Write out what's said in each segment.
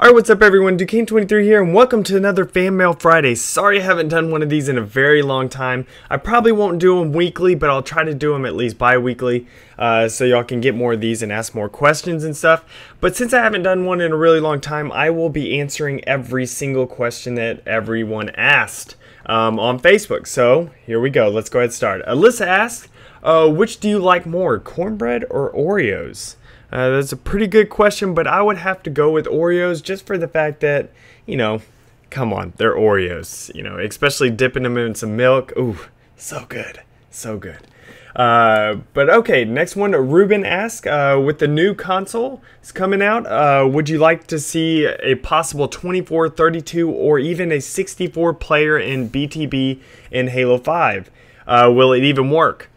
Alright, what's up everyone, Duquesne23 here, and welcome to another Fan Mail Friday. Sorry I haven't done one of these in a very long time. I probably won't do them weekly, but I'll try to do them at least bi-weekly, so y'all can get more of these and ask more questions and stuff. But since I haven't done one in a really long time, I will be answering every single question that everyone asked on Facebook. So, here we go, let's go ahead and start. Alyssa asked, which do you like more, cornbread or Oreos? That's a pretty good question, but I would have to go with Oreos just for the fact that, you know, come on, they're Oreos, you know, especially dipping them in some milk. Ooh, so good, so good. But okay, next one, Ruben asked, with the new console is coming out, would you like to see a possible 24, 32, or even a 64 player in BTB in Halo 5? Will it even work?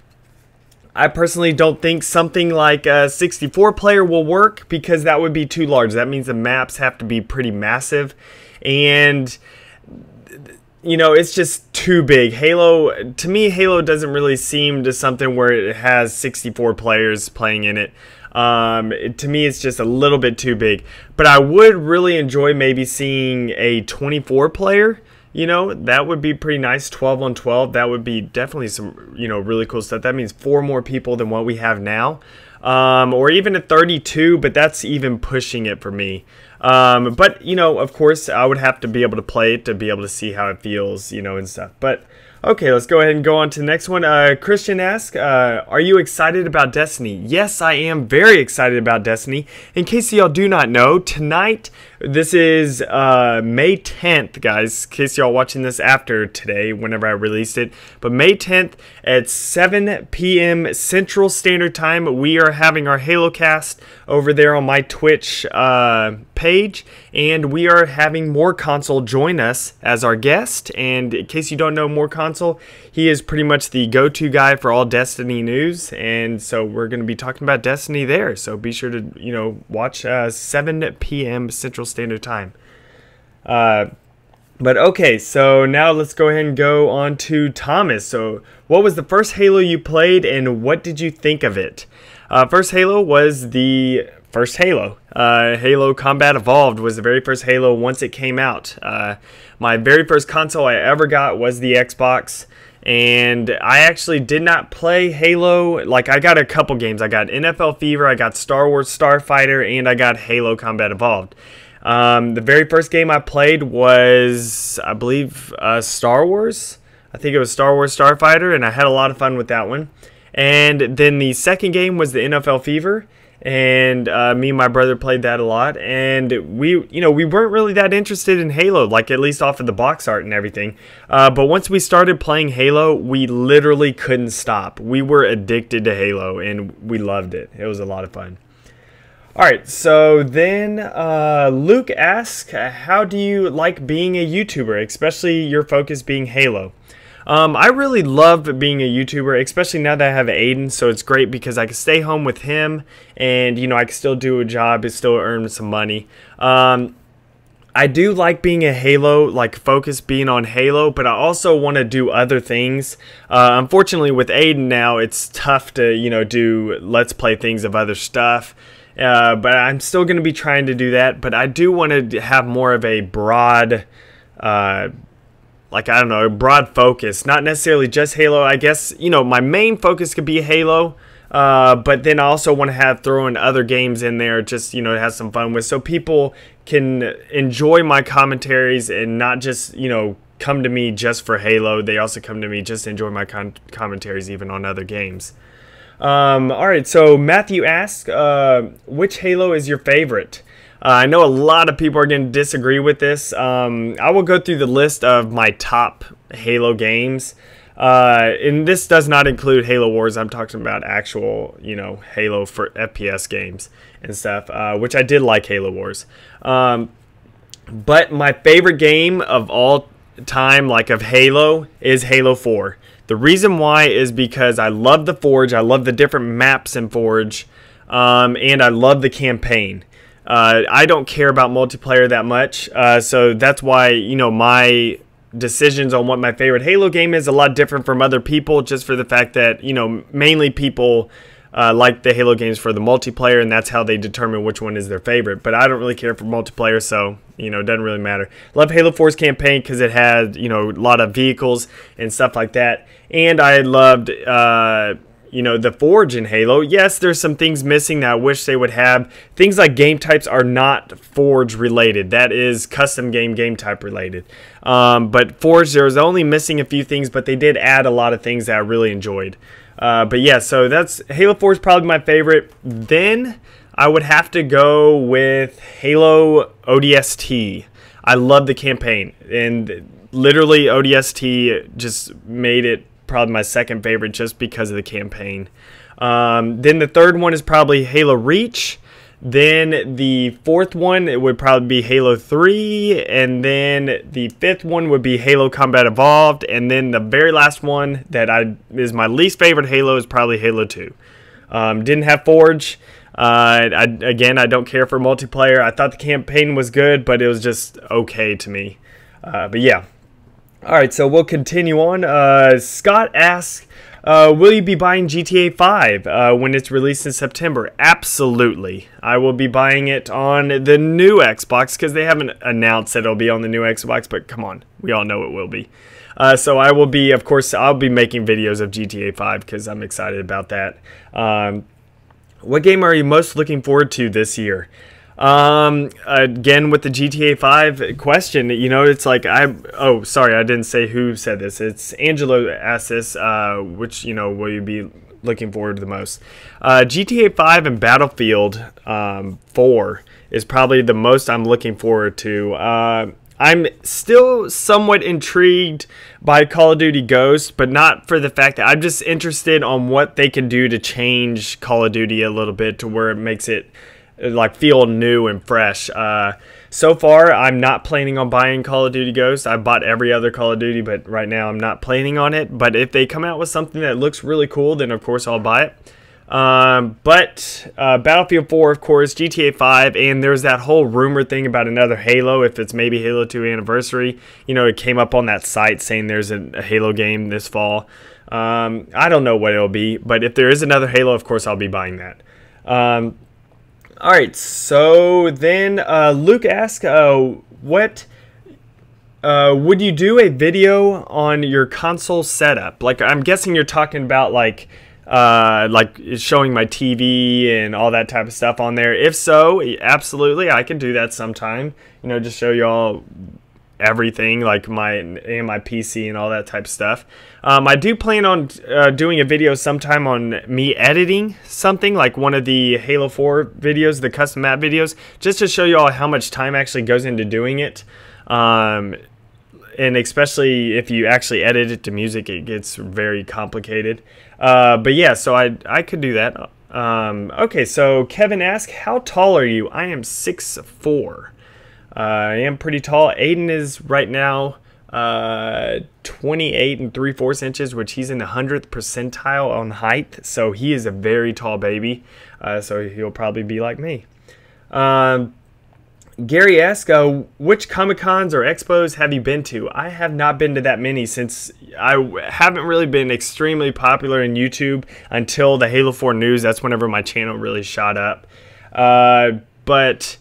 I personally don't think something like a 64 player will work because that would be too large. That means the maps have to be pretty massive, and you know, it's just too big. Halo, to me, Halo doesn't really seem to something where it has 64 players playing in it. To me, it's just a little bit too big. But I would really enjoy maybe seeing a 24 player. You know, that would be pretty nice, 12 on 12. That would be definitely some, you know, really cool stuff. That means 4 more people than what we have now. Or even a 32, but that's even pushing it for me. But, you know, of course, I would have to be able to play it to be able to see how it feels, you know, and stuff. But, okay, let's go ahead and go on to the next one. Christian asks, are you excited about Destiny? Yes, I am very excited about Destiny. In case y'all do not know, tonight, this is May 10th, guys, in case y'all watching this after today, whenever I released it. But May 10th at 7 p.m. Central Standard Time, we are having our Halo cast over there on my Twitch page. And we are having More Console join us as our guest. And in case you don't know More Console, he is pretty much the go-to guy for all Destiny news. And so we're going to be talking about Destiny there. So be sure to, you know, watch 7 p.m. Central Standard Time. But okay, so now let's go ahead and go on to Thomas. So what was the first Halo you played and what did you think of it? First Halo was the first Halo. Halo Combat Evolved was the very first Halo once it came out. My very first console I ever got was the Xbox. And I actually did not play Halo. Like, I got a couple games. I got NFL Fever, I got Star Wars Starfighter, and I got Halo Combat Evolved. The very first game I played was, I believe, Star Wars. I think it was Star Wars Starfighter, and I had a lot of fun with that one. And then the second game was the NFL Fever, and me and my brother played that a lot. And we weren't really that interested in Halo, like at least off of the box art and everything. But once we started playing Halo, we literally couldn't stop. We were addicted to Halo, and we loved it. It was a lot of fun. Alright, so then Luke asks, how do you like being a YouTuber, especially your focus being Halo? I really love being a YouTuber, especially now that I have Aiden, so it's great because I can stay home with him and, you know, I can still do a job and still earn some money. I do like being a Halo, like focus being on Halo, but I also want to do other things. Unfortunately with Aiden now, it's tough to, you know, do Let's Play things of other stuff. But I'm still going to be trying to do that. But I do want to have more of a broad, like, I don't know, a broad focus. Not necessarily just Halo. I guess, you know, my main focus could be Halo. But then I also want to throw in other games in there just, you know, to have some fun with. So people can enjoy my commentaries and not just, you know, come to me just for Halo. They also come to me just to enjoy my commentaries even on other games. Alright, so Matthew asks, which Halo is your favorite? I know a lot of people are going to disagree with this. I will go through the list of my top Halo games. And this does not include Halo Wars. I'm talking about actual, you know, Halo for FPS games and stuff, which I did like Halo Wars. But my favorite game of all time, like of Halo, is Halo 4. The reason why is because I love the Forge, I love the different maps in Forge, and I love the campaign. I don't care about multiplayer that much, so that's why, you know, my decisions on what my favorite Halo game is a lot different from other people, just for the fact that, you know, mainly people like the Halo games for the multiplayer, and that's how they determine which one is their favorite. But I don't really care for multiplayer, so, you know, it doesn't really matter. Love Halo 4's campaign because it had, you know, a lot of vehicles and stuff like that. And I loved, you know, the Forge in Halo. Yes, there's some things missing that I wish they would have. Things like game types are not Forge related. That is custom game type related. But Forge, there was only missing a few things, but they did add a lot of things that I really enjoyed. But yeah, so that's Halo 4 is probably my favorite. Then I would have to go with Halo ODST. I love the campaign, and literally ODST just made it probably my second favorite just because of the campaign. Then the third one is probably Halo Reach. Then the fourth one, it would probably be Halo 3, and then the fifth one would be Halo Combat Evolved, and then the very last one that is my least favorite Halo is probably Halo 2. Didn't have Forge. Again, I don't care for multiplayer. I thought the campaign was good, but it was just okay to me. But yeah. Alright, so we'll continue on. Scott asks, will you be buying GTA 5 when it's released in September? Absolutely. I will be buying it on the new Xbox because they haven't announced that it'll be on the new Xbox, but come on, we all know it will be. So I will be, of course, I'll be making videos of GTA 5 because I'm excited about that. What game are you most looking forward to this year? Again, with the GTA 5 question, you know, it's like oh, sorry, I didn't say who said this. It's Angelo asked this, which, you know, will you be looking forward to the most? GTA 5 and Battlefield 4 is probably the most I'm looking forward to. I'm still somewhat intrigued by Call of Duty Ghost, but not for the fact that I'm just interested on what they can do to change Call of Duty a little bit to where it makes it like feel new and fresh. So far, I'm not planning on buying Call of Duty Ghost. I bought every other Call of Duty, but right now I'm not planning on it. But if they come out with something that looks really cool, then of course I'll buy it. Battlefield 4, of course, GTA 5, and there's that whole rumor thing about another Halo, if it's maybe Halo 2 Anniversary. You know, it came up on that site saying there's a Halo game this fall. I don't know what it'll be, but if there is another Halo, of course I'll be buying that. Alright, so then Luke asks, what would you do a video on your console setup? Like, I'm guessing you're talking about like showing my TV and all that type of stuff on there. If so, absolutely, I can do that sometime. You know, just show y'all everything, like my PC and all that type of stuff. I do plan on doing a video sometime on me editing something, like one of the Halo 4 videos, the custom map videos, just to show you all how much time actually goes into doing it. And especially if you actually edit it to music, it gets very complicated. But yeah, so I could do that. Okay, so Kevin asks, how tall are you? I am 6'4". I am pretty tall. Aiden is right now 28 3/4 inches, which he's in the 100th percentile on height. So he is a very tall baby. So he'll probably be like me. Gary asks, which Comic-Cons or Expos have you been to? I have not been to that many since I haven't really been extremely popular in YouTube until the Halo 4 news. That's whenever my channel really shot up. But,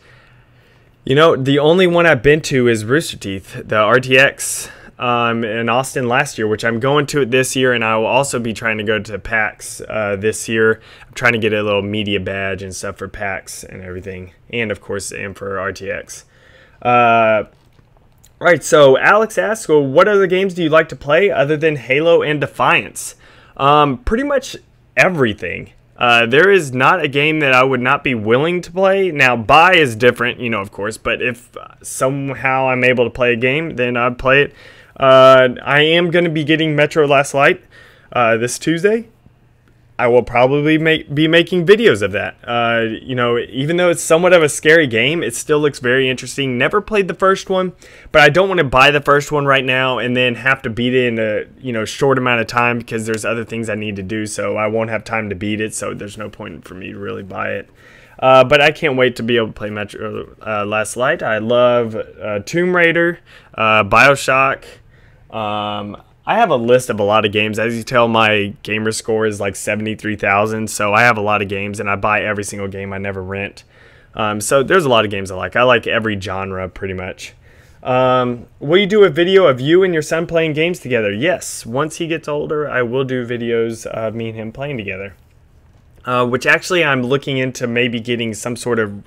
you know, the only one I've been to is Rooster Teeth, the RTX in Austin last year, which I'm going to it this year, and I will also be trying to go to PAX this year. I'm trying to get a little media badge and stuff for PAX and everything, and of course, and for RTX. Right, so Alex asks, well, what other games do you like to play other than Halo and Defiance? Pretty much everything. There is not a game that I would not be willing to play. Now, buy is different, you know, of course, but if somehow I'm able to play a game, then I'd play it. I am going to be getting Metro Last Light this Tuesday. I will probably be making videos of that. You know, even though it's somewhat of a scary game, it still looks very interesting. Never played the first one, but I don't want to buy the first one right now and then have to beat it in a, you know, short amount of time because there's other things I need to do, so I won't have time to beat it, so there's no point for me to really buy it. But I can't wait to be able to play Metro Last Light. I love Tomb Raider, Bioshock. I have a list of a lot of games. As you tell, my gamer score is like 73,000, so I have a lot of games, and I buy every single game. I never rent. So there's a lot of games I like. I like every genre pretty much. Will you do a video of you and your son playing games together? Yes. Once he gets older, I will do videos of me and him playing together. Which actually I'm looking into maybe getting some sort of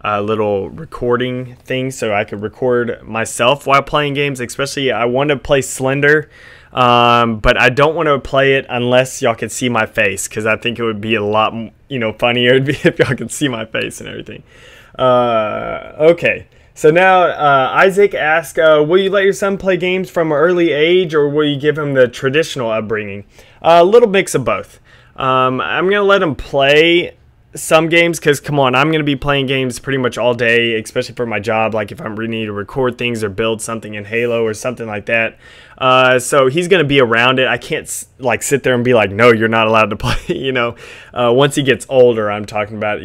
little recording thing so I could record myself while playing games. Especially I want to play Slender, but I don't want to play it unless y'all could see my face, because I think it would be a lot, funnier if y'all could see my face and everything. Okay. So now Isaac asked, will you let your son play games from an early age, or will you give him the traditional upbringing? A little mix of both. I'm going to let him play some games because, come on, I'm going to be playing games pretty much all day, especially for my job, like if I'm really need to record things or build something in Halo or something like that. So he's going to be around it. I can't sit there and be like, no, you're not allowed to play, once he gets older, I'm talking about,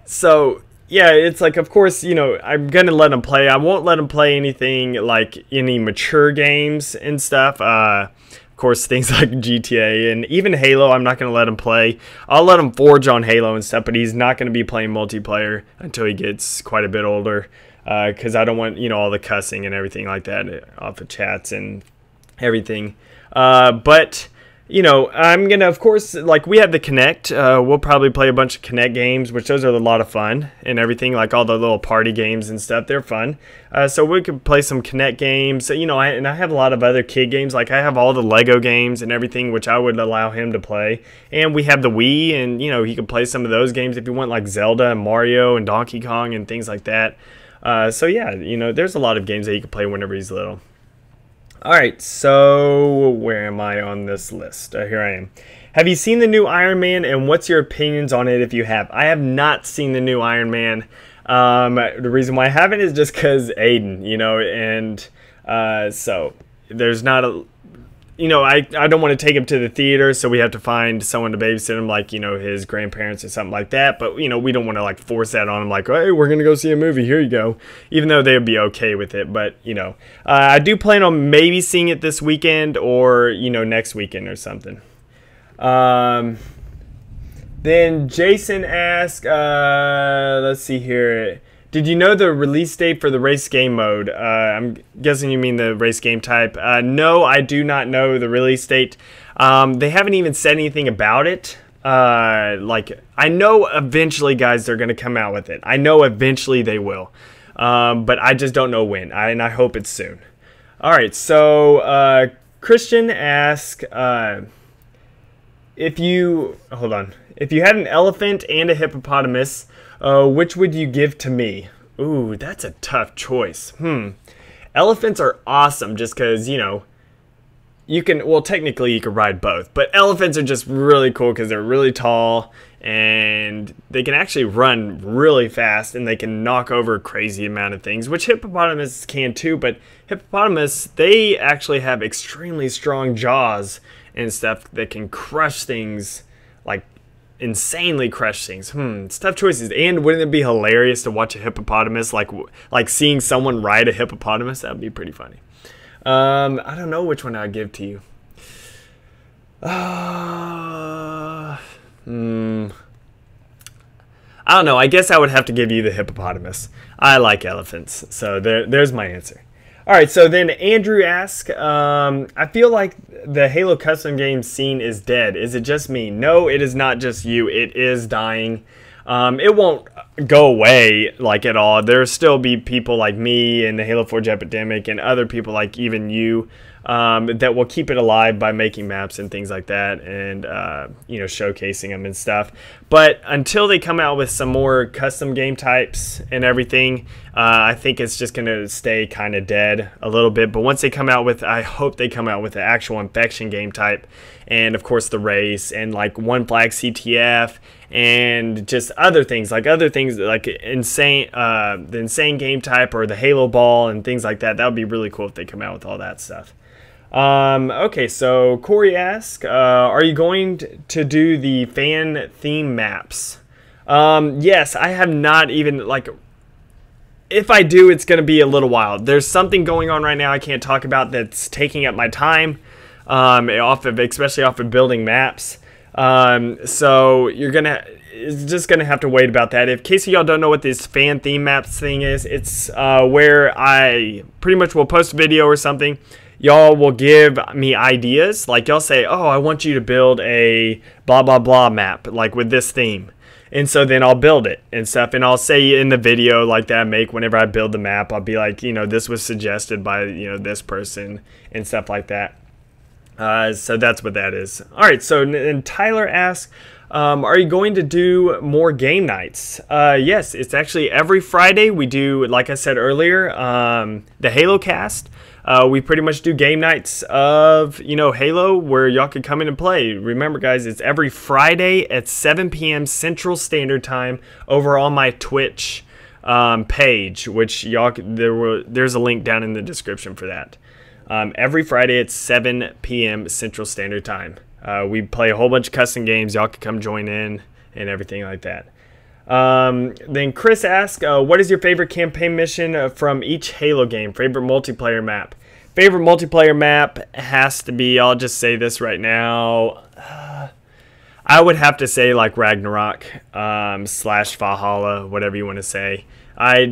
so yeah, it's like, of course, I'm going to let him play. I won't let him play anything like any mature games and stuff. Of course, things like GTA and even Halo, I'm not going to let him play. I'll let him forge on Halo and stuff, but he's not going to be playing multiplayer until he gets quite a bit older, because I don't want, all the cussing and everything like that off of chats and everything. But I'm going to, of course, like we have the Connect. We'll probably play a bunch of Connect games, which those are a lot of fun and everything, like all the little party games and stuff. They're fun. So we could play some Connect games. And I have a lot of other kid games. Like I have all the Lego games and everything, which I would allow him to play. And we have the Wii, and, he can play some of those games if you want, like Zelda and Mario and Donkey Kong and things like that. So yeah, there's a lot of games that you can play whenever he's little. Alright, so where am I on this list? Here I am. Have you seen the new Iron Man, and what's your opinions on it if you have? I have not seen the new Iron Man. The reason why I haven't is just because Aiden, and so there's not a... I don't want to take him to the theater, so we have to find someone to babysit him, like, his grandparents or something like that. But, we don't want to, like, force that on him, like, hey, we're going to go see a movie, here you go. Even though they would be okay with it. But, I do plan on maybe seeing it this weekend or, next weekend or something. Then Jason asked, let's see here. Did you know the release date for the race game mode? I'm guessing you mean the race game type. No, I do not know the release date. They haven't even said anything about it. Like, I know eventually, guys, they're going to come out with it. I know eventually they will. But I just don't know when. And I hope it's soon. Alright, so Christian asked, if you had an elephant and a hippopotamus, which would you give to me? Ooh, that's a tough choice. Elephants are awesome just because, you can, well, technically you can ride both, but elephants are just really cool because they're really tall and they can actually run really fast and they can knock over a crazy amount of things, which hippopotamus can too, but hippopotamus, they actually have extremely strong jaws and stuff that can crush things, like insanely crush things. It's tough choices. And wouldn't it be hilarious to watch a hippopotamus, like seeing someone ride a hippopotamus? That would be pretty funny. I don't know which one I'd give to you. I don't know. I guess I would have to give you the hippopotamus. I like elephants, so there's my answer. Alright, so then Andrew asks, I feel like the Halo custom game scene is dead. Is it just me? No, it is not just you. It is dying. It won't go away, like, at all. There'll still be people like me and the Halo Forge Epidemic and other people like even you that will keep it alive by making maps and things like that and, showcasing them and stuff. But until they come out with some more custom game types and everything, I think it's just going to stay kind of dead a little bit. But once they come out with, I hope they come out with the actual infection game type and, of course, the race and, like, one flag CTF and just other things like insane, the insane game type or the Halo ball and things like that. That would be really cool if they come out with all that stuff. Okay, so Corey asks, are you going to do the fan theme maps? Yes, I have not even, like, if I do, it's going to be a little while. There's something going on right now I can't talk about that's taking up my time, especially off of building maps. So it's just gonna have to wait about that. In case y'all don't know what this fan theme maps thing is, it's where I pretty much will post a video or something. Y'all will give me ideas, like y'all say, oh, I want you to build a blah blah blah map, like with this theme. And so then I'll build it and stuff, and I'll say in the video like that I make whenever I build the map, I'll be like, you know, this was suggested by, you know, this person and stuff like that. So that's what that is. All right, so and Tyler asks, are you going to do more game nights? Yes, it's actually every Friday we do, like I said earlier, the Halo cast. We pretty much do game nights of, you know, Halo where y'all can come in and play. Remember, guys, it's every Friday at 7 p.m. Central Standard Time over on my Twitch page, which y'all there's a link down in the description for that. Every Friday at 7 p.m. Central Standard Time. We play a whole bunch of custom games. Y'all can come join in and everything like that. Then Chris asks, what is your favorite campaign mission from each Halo game? Favorite multiplayer map? Favorite multiplayer map has to be, I'll just say this right now, I would have to say like Ragnarok / Valhalla, whatever you want to say. I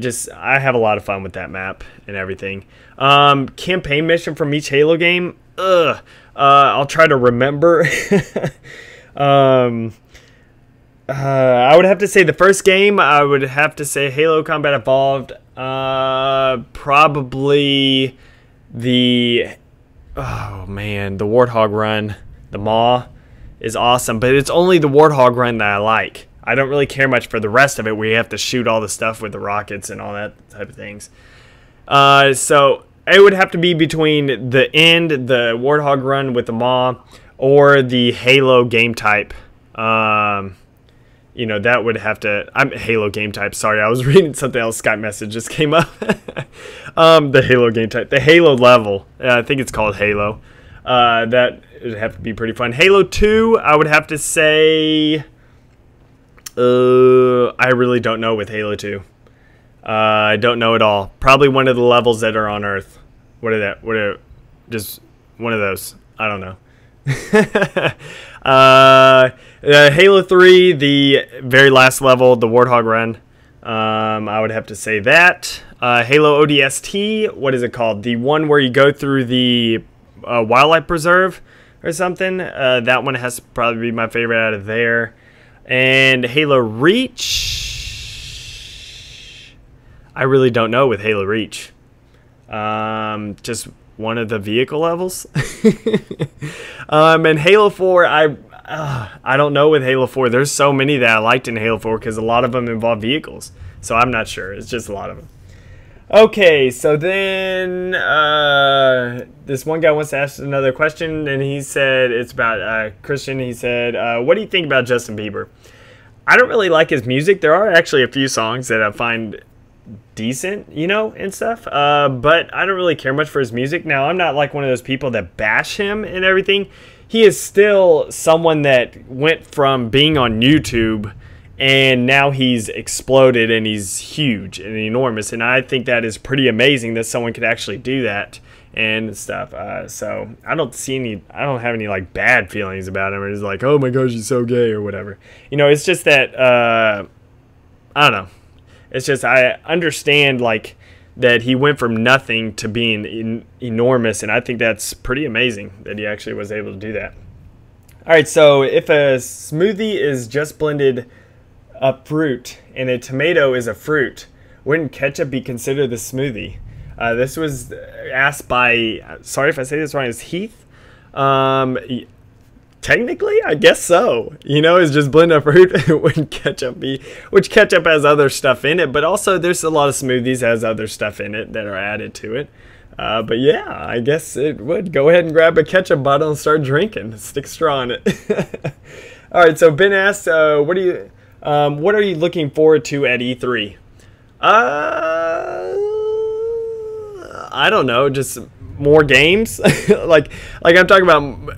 have a lot of fun with that map and everything. Campaign mission from each Halo game? I'll try to remember. I would have to say the first game, I would have to say Halo Combat Evolved. Probably the Warthog run. The Maw is awesome, but it's only the Warthog run that I like. I don't really care much for the rest of it where you have to shoot all the stuff with the rockets and all that type of things. So it would have to be between the Warthog run with the Maw, or the Halo game type. You know, that would have to... I'm Halo game type. Sorry, I was reading something else. Skype message just came up. The Halo game type. The Halo level. I think it's called Halo. That would have to be pretty fun. Halo 2, I would have to say... I really don't know with Halo 2. I don't know at all. Probably one of the levels that are on Earth. What are that? Just one of those. I don't know. Halo 3, the very last level, the Warthog run. I would have to say that. Halo ODST, what is it called? The one where you go through the wildlife preserve or something. That one has to probably be my favorite out of there. And Halo Reach, I really don't know with Halo Reach. Just one of the vehicle levels. And Halo 4, I don't know with Halo 4. There's so many that I liked in Halo 4 because a lot of them involve vehicles. So I'm not sure. It's just a lot of them. Okay, so then this one guy wants to ask another question, and he said it's about Christian. He said, what do you think about Justin Bieber? I don't really like his music. There are actually a few songs that I find decent, you know, and stuff, but I don't really care much for his music. Now, I'm not like one of those people that bash him and everything. He is still someone that went from being on YouTube, and now he's exploded and he's huge and enormous, and I think that is pretty amazing that someone could actually do that and stuff. So I don't have any like bad feelings about him. It's like, oh my gosh, he's so gay or whatever. You know, it's just that I don't know. It's just I understand like that he went from nothing to being enormous, and I think that's pretty amazing that he actually was able to do that. All right, so if a smoothie is just blended up fruit and a tomato is a fruit, wouldn't ketchup be considered the smoothie? This was asked by, sorry if I say this wrong, is Heath. Technically, I guess so. You know, it's just blend up fruit. Wouldn't ketchup be? Which ketchup has other stuff in it, but also there's a lot of smoothies that has other stuff in it that are added to it. But yeah, I guess it would. Go ahead and grab a ketchup bottle and start drinking. Stick a straw in it. All right. So Ben asked, what are you looking forward to at E3? I don't know, just more games. like I'm talking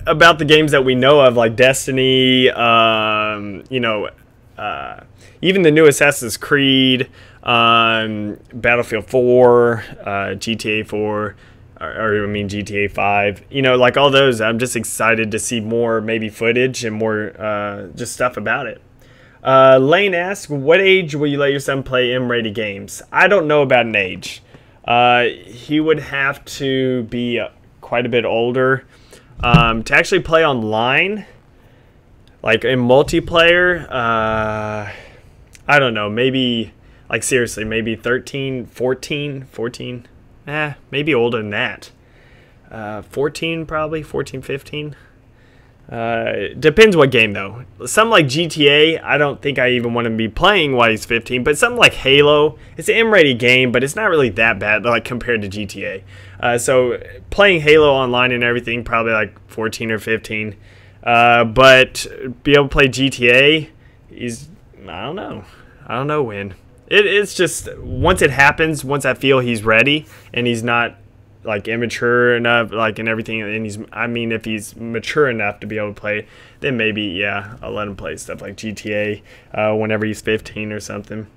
about the games that we know of, like Destiny, you know, even the new Assassin's Creed, Battlefield 4, GTA 4, or I mean GTA 5, you know, like all those. I'm just excited to see more maybe footage and more just stuff about it. Lane asks, what age will you let your son play M-rated games? I don't know about an age. He would have to be quite a bit older to actually play online, like in multiplayer. I don't know, maybe, like seriously, maybe 13, 14, maybe older than that. 14 probably, 14, 15. Depends what game though. Something like GTA, I don't think I even want to be playing while he's 15, but something like Halo, it's an M-rated game, but it's not really that bad like compared to GTA. So playing Halo online and everything, probably like 14 or 15. But be able to play GTA, I don't know when. It's just, once it happens, once I feel he's ready and he's not like immature enough, like, and everything, and if he's mature enough to be able to play, then maybe, yeah, I'll let him play stuff like GTA whenever he's 15 or something.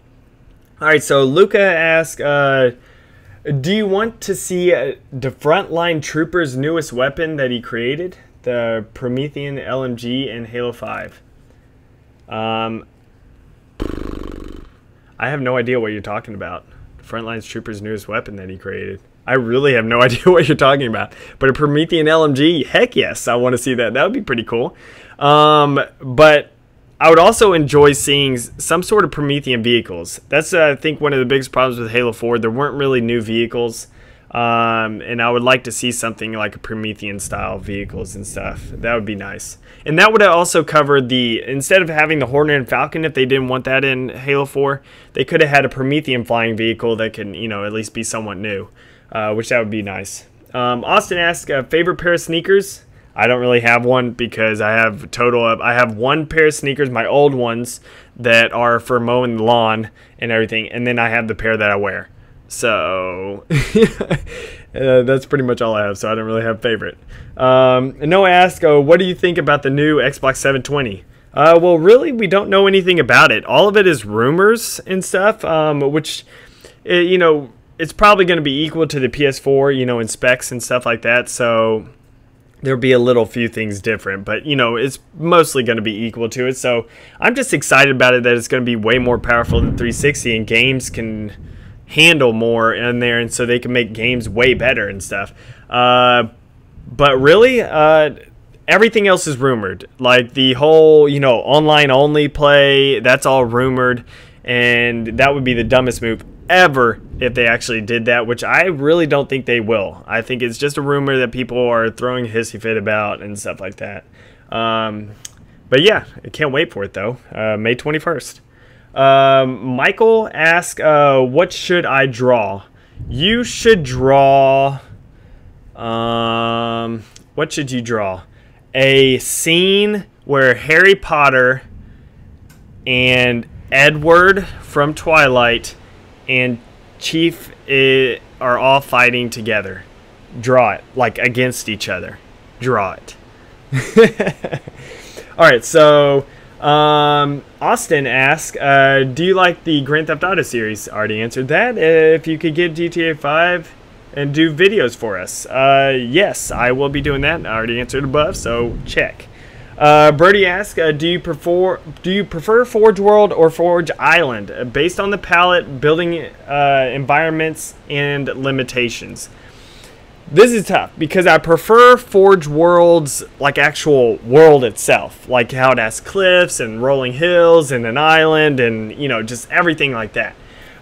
All right, so Luca asks, do you want to see the Frontline Trooper's newest weapon that he created, the Promethean LMG in Halo 5? I have no idea what you're talking about. Frontline Trooper's newest weapon that he created. I really have no idea what you're talking about. But a Promethean LMG, heck yes, I want to see that. That would be pretty cool. But I would also enjoy seeing some sort of Promethean vehicles. That's, I think, one of the biggest problems with Halo 4. There weren't really new vehicles. And I would like to see something like a Promethean style vehicles and stuff. That would be nice. And that would also cover instead of having the Hornet and Falcon, if they didn't want that in Halo 4, they could have had a Promethean flying vehicle that can, you know, at least be somewhat new, which that would be nice. Austin asks, favorite pair of sneakers? I don't really have one because I have one pair of sneakers, my old ones, that are for mowing the lawn and everything, and then I have the pair that I wear. So that's pretty much all I have, so I don't really have a favorite. Noah asks, what do you think about the new Xbox 720? Well, really, we don't know anything about it. All of it is rumors and stuff, which, you know, it's probably going to be equal to the PS4, you know, in specs and stuff like that, so there'll be a few things different, but, you know, it's mostly going to be equal to it, so I'm just excited about it that it's going to be way more powerful than 360, and games can handle more in there, and so they can make games way better and stuff. But really, everything else is rumored. Like the whole, you know, online only play, that's all rumored, and that would be the dumbest move ever if they actually did that, which I really don't think they will. I think it's just a rumor that people are throwing a hissy fit about and stuff like that. But yeah, I can't wait for it though. May 21st. Michael asks, what should I draw? You should draw, what should you draw? A scene where Harry Potter and Edward from Twilight and Chief are all fighting together. Draw it, like against each other. Draw it. Alright, so Austin asks, do you like the Grand Theft Auto series? Already answered that. If you could get GTA 5 and do videos for us. Yes, I will be doing that. I already answered above, so check. Birdie asks, do you prefer Forge World or Forge Island? Based on the palette, building environments, and limitations. This is tough because I prefer Forge World's like actual world itself, like how it has cliffs and rolling hills and an island and, you know, just everything like that.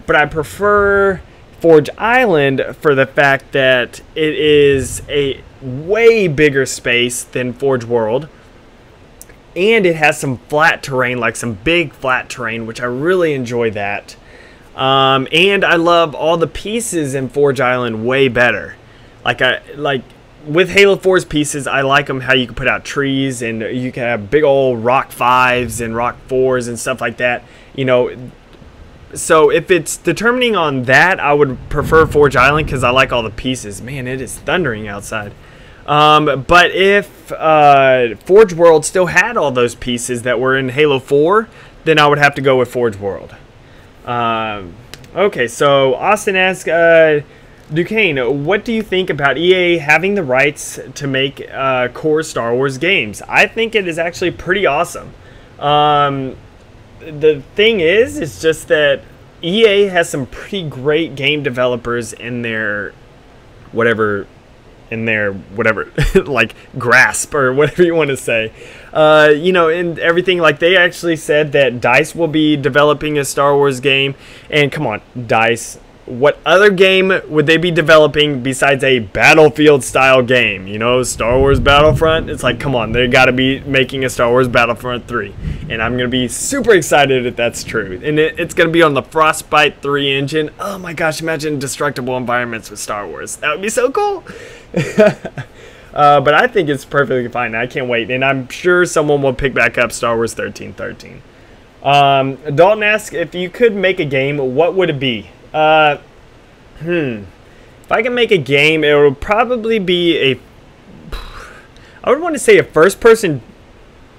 But I prefer Forge Island for the fact that it is a way bigger space than Forge World, and it has some flat terrain, like some big flat terrain, which I really enjoy that. And I love all the pieces in Forge Island way better. Like with Halo 4's pieces, I like them how you can put out trees and you can have big old rock 5s and rock 4s and stuff like that. You know, so if it's determining on that, I would prefer Forge Island because I like all the pieces. Man, it is thundering outside. But if Forge World still had all those pieces that were in Halo 4, then I would have to go with Forge World. Okay, so Austin asks, Duquesne, what do you think about EA having the rights to make core Star Wars games? I think it is actually pretty awesome. The thing is, it's just that EA has some pretty great game developers in their whatever like grasp or whatever you want to say. You know, and everything, like they actually said that DICE will be developing a Star Wars game. And come on, DICE, what other game would they be developing besides a Battlefield style game? You know, Star Wars Battlefront. It's like, come on, they got to be making a Star Wars Battlefront 3. And I'm going to be super excited if that's true. And it's going to be on the Frostbite 3 engine. Oh my gosh, imagine destructible environments with Star Wars. That would be so cool. But I think it's perfectly fine. I can't wait. And I'm sure someone will pick back up Star Wars 1313. Dalton asks, if you could make a game, what would it be? If I can make a game, it would probably be I would want to say a first-person,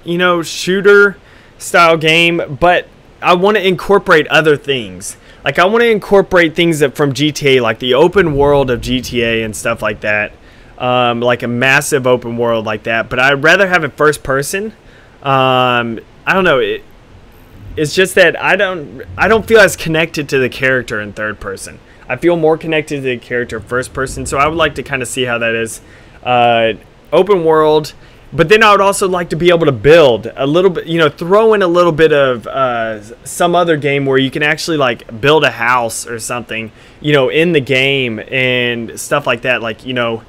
you know, shooter style game, but I want to incorporate other things. Like, I want to incorporate things that from GTA, like the open world of GTA and stuff like that. Like a massive open world like that. But I'd rather have it first person. I don't know. It's just that I don't feel as connected to the character in third person. I feel more connected to the character first person. So I would like to kind of see how that is. Open world. But then I would also like to be able to build a little bit, you know, throw in a little bit of some other game where you can actually like build a house or something, you know, in the game and stuff like that. Like, you know,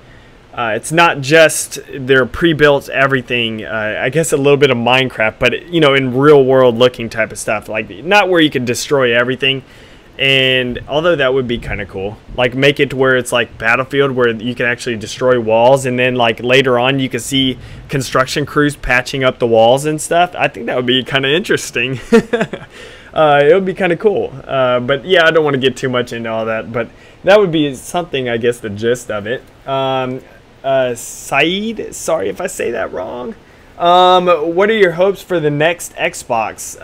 it's not just their pre-built everything. I guess a little bit of Minecraft, but, you know, in real world looking type of stuff. Like, not where you can destroy everything. And although that would be kind of cool, like make it to where it's like Battlefield where you can actually destroy walls, and then like later on you can see construction crews patching up the walls and stuff. I think that would be kind of interesting. It would be kind of cool. But yeah, I don't want to get too much into all that, but that would be something, I guess, the gist of it. Saeed, sorry if I say that wrong. What are your hopes for the next Xbox?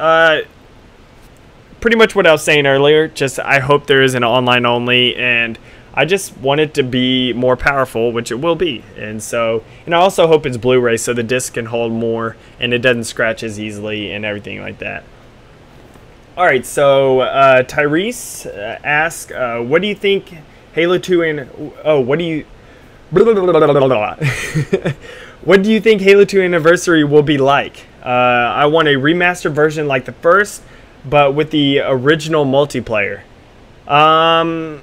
Pretty much what I was saying earlier. Just I hope there is an online only, and I just want it to be more powerful, which it will be. And so, and I also hope it's Blu-ray so the disc can hold more and it doesn't scratch as easily and everything like that. Alright, so Tyrese asks, what do you think Halo 2 and... Oh, what do you... What do you think Halo 2 Anniversary will be like? I want a remastered version like the first, but with the original multiplayer. I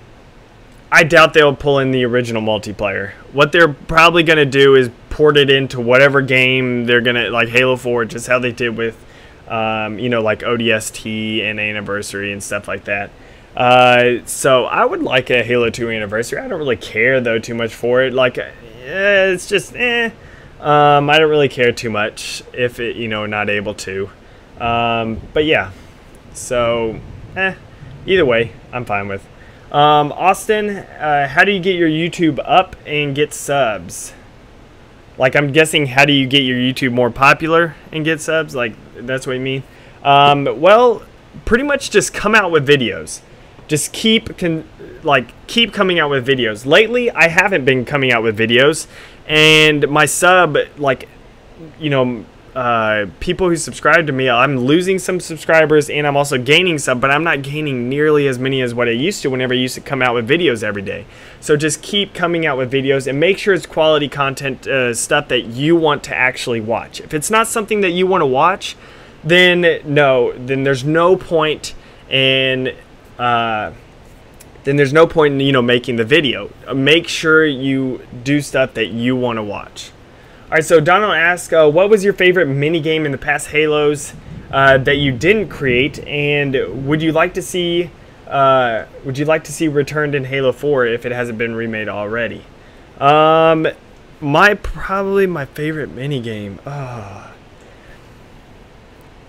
doubt they'll pull in the original multiplayer. What they're probably going to do is port it into whatever game they're going to, like Halo 4, just how they did with, you know, like ODST and Anniversary and stuff like that. So I would like a Halo 2 Anniversary. I don't really care, though, too much for it. Like, it's just, I don't really care too much if it, you know, not able to. But yeah. So, either way, I'm fine with. Austin, how do you get your YouTube up and get subs? Like, I'm guessing, how do you get your YouTube more popular and get subs? Like, that's what you mean? Well, pretty much just come out with videos. Just keep coming out with videos. Lately, I haven't been coming out with videos, and my sub, like, you know, people who subscribe to me, I'm losing some subscribers and I'm also gaining some, but I'm not gaining nearly as many as what I used to whenever I used to come out with videos every day. So just keep coming out with videos and make sure it's quality content, stuff that you want to actually watch. If it's not something that you want to watch, then no, then there's no point in you know, making the video. Make sure you do stuff that you want to watch. Alright, so Donald asks, what was your favorite minigame in the past Halos that you didn't create, and would you like to see returned in Halo 4 if it hasn't been remade already? Probably my favorite minigame.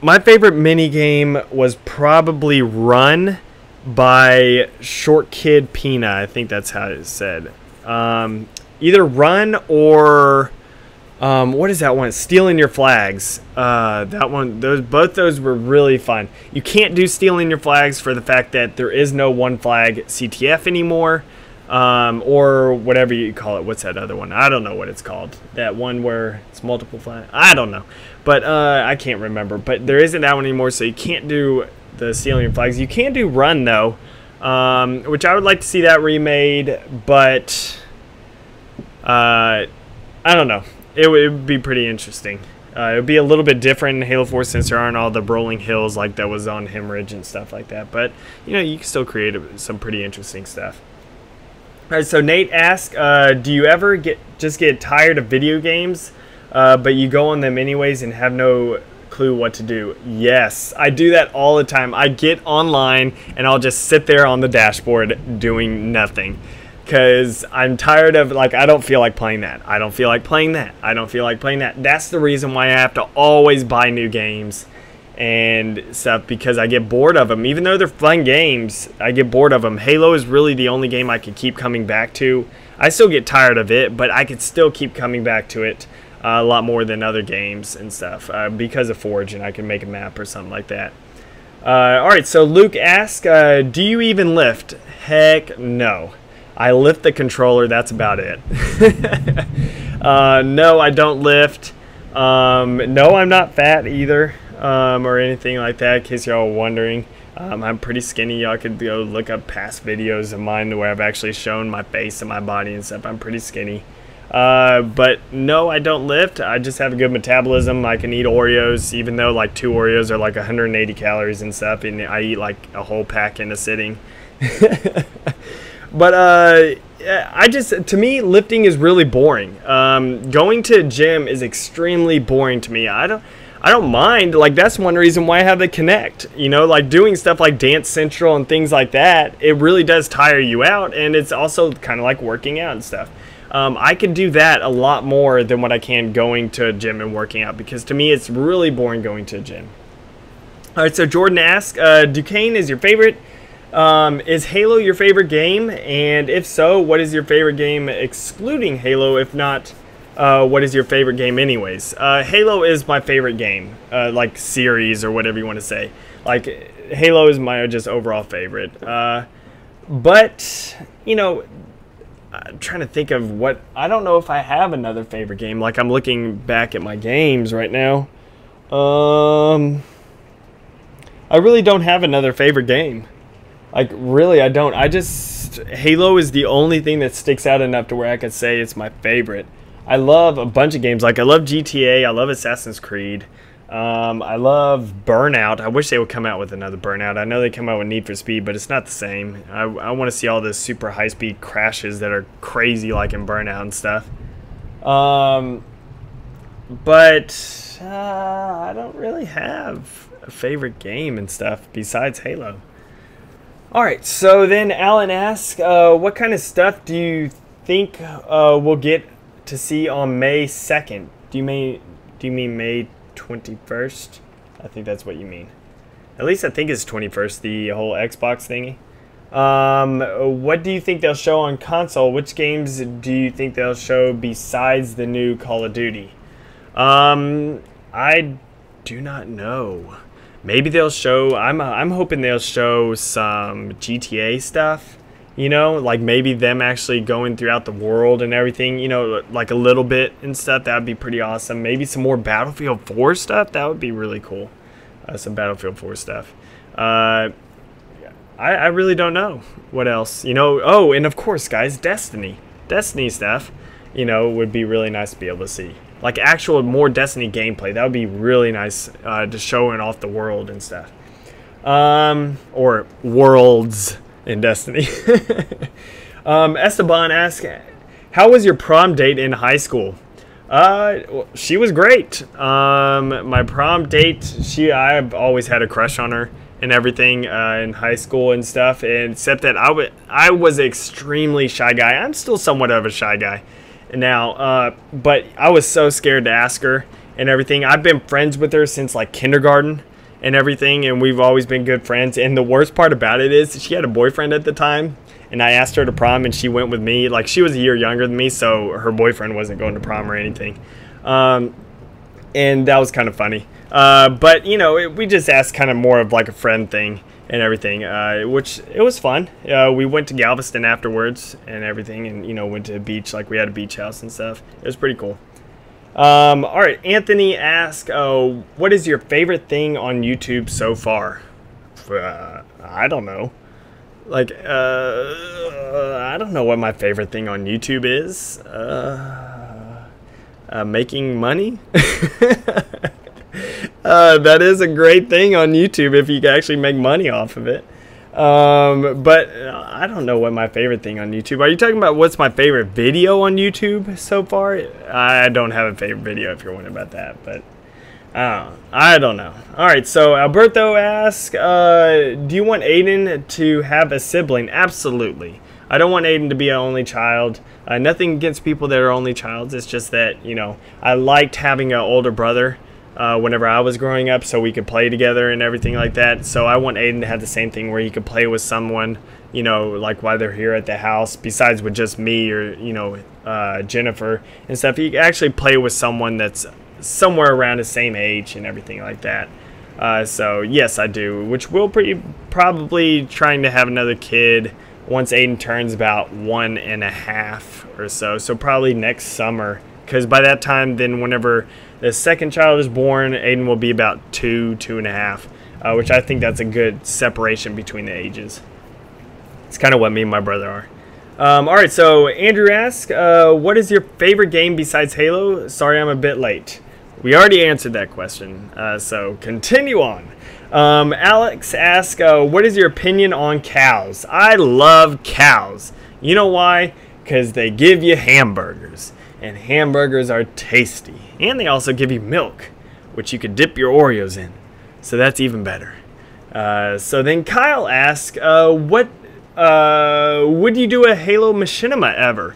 My favorite minigame was probably Run by Short Kid Pina. I think that's how it's said. Either Run or What is that one? Stealing Your Flags. That one, both those were really fun. You can't do Stealing Your Flags for the fact that there is no one flag CTF anymore, or whatever you call it. What's that other one? I don't know what it's called. That one where it's multiple flags. I don't know, but I can't remember. But there isn't that one anymore, so you can't do the Stealing Your Flags. You can do Run though, which I would like to see that remade, but I don't know. It would be pretty interesting. It would be a little bit different in Halo 4 since there aren't all the rolling hills like that was on Hemorrhage and stuff like that. But, you know, you can still create some pretty interesting stuff. All right, so Nate asks, do you ever just get tired of video games, but you go on them anyways and have no clue what to do? Yes, I do that all the time. I get online and I'll just sit there on the dashboard doing nothing. Because I'm tired of, like, I don't feel like playing that. I don't feel like playing that. I don't feel like playing that. That's the reason why I have to always buy new games and stuff, because I get bored of them. Even though they're fun games, I get bored of them. Halo is really the only game I can keep coming back to. I still get tired of it, but I could still keep coming back to it a lot more than other games and stuff because of Forge, and I can make a map or something like that. Alright, so Luke asks, do you even lift? Heck no. I lift the controller, that's about it. No, I don't lift. No, I'm not fat either, or anything like that, in case you're all wondering. I'm pretty skinny. Y'all could go look up past videos of mine where I've actually shown my face and my body and stuff. I'm pretty skinny. But no, I don't lift. I just have a good metabolism. I can eat Oreos, even though like 2 Oreos are like 180 calories and stuff, and I eat like a whole pack in a sitting. But to me, lifting is really boring. Going to a gym is extremely boring to me. I don't mind. Like, that's one reason why I have the Kinect. You know, like doing stuff like Dance Central and things like that, it really does tire you out, and it's also kind of like working out and stuff. I can do that a lot more than what I can going to a gym and working out, because to me, it's really boring going to a gym. All right, so Jordan asks, Duquesne is your favorite? Is Halo your favorite game? And if so, what is your favorite game excluding Halo? If not, what is your favorite game anyways? Halo is my favorite game, like series or whatever you want to say. Like, Halo is my just overall favorite. But, you know, I'm trying to think of what, I don't know if I have another favorite game. Like, I'm looking back at my games right now. I really don't have another favorite game. Like, really, I don't. Halo is the only thing that sticks out enough to where I could say it's my favorite. I love a bunch of games. Like, I love GTA. I love Assassin's Creed. I love Burnout. I wish they would come out with another Burnout. I know they come out with Need for Speed, but it's not the same. I want to see all the super high-speed crashes that are crazy, like in Burnout and stuff. But I don't really have a favorite game and stuff besides Halo. Alright, so then Alan asks, what kind of stuff do you think we'll get to see on May 2nd? Do you mean May 21st? I think that's what you mean. At least I think it's 21st, the whole Xbox thingy. What do you think they'll show on console? Which games do you think they'll show besides the new Call of Duty? I do not know. Maybe they'll show, I'm hoping they'll show some GTA stuff, you know, like maybe them actually going throughout the world and everything, you know, like a little bit and stuff. That would be pretty awesome. Maybe some more Battlefield 4 stuff. That would be really cool. Some Battlefield 4 stuff. I really don't know what else, you know. Oh, and of course, guys, Destiny stuff, you know, would be really nice to be able to see. Like actual more Destiny gameplay. That would be really nice to show it off the world and stuff. Or worlds in Destiny. Esteban asks, how was your prom date in high school? She was great. My prom date, I've always had a crush on her and everything in high school and stuff. Except that I was an extremely shy guy. I'm still somewhat of a shy guy now, but I was so scared to ask her and everything. I've been friends with her since like kindergarten and everything, and we've always been good friends. And the worst part about it is she had a boyfriend at the time, and I asked her to prom and she went with me. Like, she was a year younger than me, so her boyfriend wasn't going to prom or anything. And that was kind of funny. But you know, we just asked kind of more of like a friend thing and everything, which it was fun. We went to Galveston afterwards and everything, and you know, went to the beach, like we had a beach house and stuff. It was pretty cool. All right, Anthony asked, what is your favorite thing on YouTube so far? I don't know. Like, I don't know what my favorite thing on YouTube is. Making money. That is a great thing on YouTube if you can actually make money off of it. But I don't know what my favorite thing on YouTube. Are you talking about what's my favorite video on YouTube so far? I don't have a favorite video if you're wondering about that, but I don't know. Alright, so Alberto asks, do you want Aiden to have a sibling? Absolutely. I don't want Aiden to be an only child. Nothing against people that are only childs. It's just that, you know, I liked having an older brother whenever I was growing up, so we could play together and everything like that. So I want Aiden to have the same thing where he could play with someone, you know, like while they're here at the house, besides with just me or, you know, Jennifer and stuff. He can actually play with someone that's somewhere around the same age and everything like that. So yes, I do, which we'll probably trying to have another kid once Aiden turns about 1.5 or so. So probably next summer, because by that time, then whenever the second child is born, Aiden will be about 2.5, which I think that's a good separation between the ages. It's kind of what me and my brother are. Alright, so Andrew asks, what is your favorite game besides Halo? Sorry, I'm a bit late. We already answered that question, so continue on. Alex asks, what is your opinion on cows? I love cows. You know why? Because they give you hamburgers, and hamburgers are tasty. And they also give you milk, which you could dip your Oreos in. So that's even better. So then Kyle asks, would you do a Halo Machinima ever?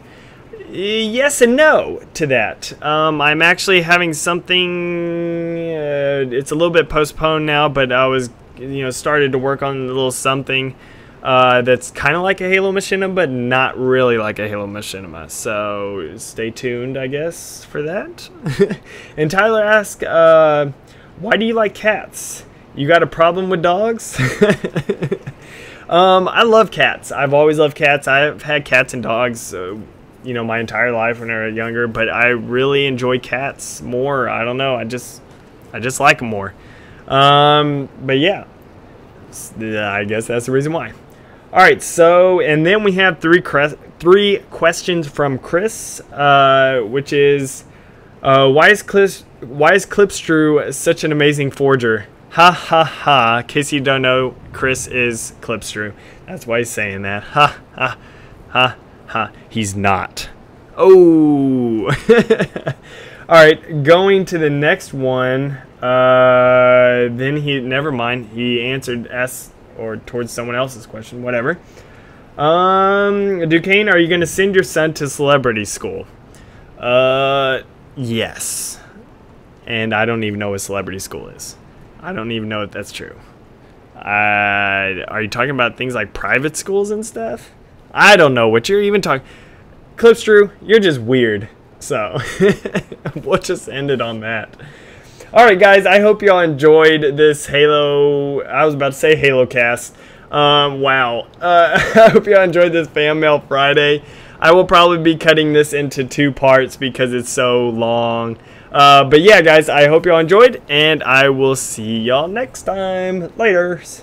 Yes and no to that. I'm actually having something, it's a little bit postponed now, but I was, you know, started to work on a little something that's kind of like a Halo Machinima, but not really like a Halo Machinima. So stay tuned, I guess, for that. And Tyler asked, why do you like cats? You got a problem with dogs? I love cats. I've always loved cats. I've had cats and dogs, you know, my entire life when I was younger, but I really enjoy cats more. I don't know. I just like them more. But yeah, I guess that's the reason why. All right. So, and then we have three questions from Chris, which is, why is Clipstrew such an amazing forger? Ha ha ha. In case you don't know, Chris is Clipstrew. That's why he's saying that. Ha ha ha. He's not. Oh. Alright, going to the next one. Then never mind. He asked towards someone else's question. Whatever. Duquesne, are you going to send your son to celebrity school? Yes. And I don't even know what celebrity school is. I don't even know if that's true. Are you talking about things like private schools and stuff? I don't know what you're even talking. Clipstrew, you're just weird. So we'll just end it on that. Alright guys, I hope y'all enjoyed this Halo, I was about to say Halo cast. Wow. I hope y'all enjoyed this Fan Mail Friday. I will probably be cutting this into 2 parts because it's so long. But yeah guys, I hope y'all enjoyed, and I will see y'all next time. Laters.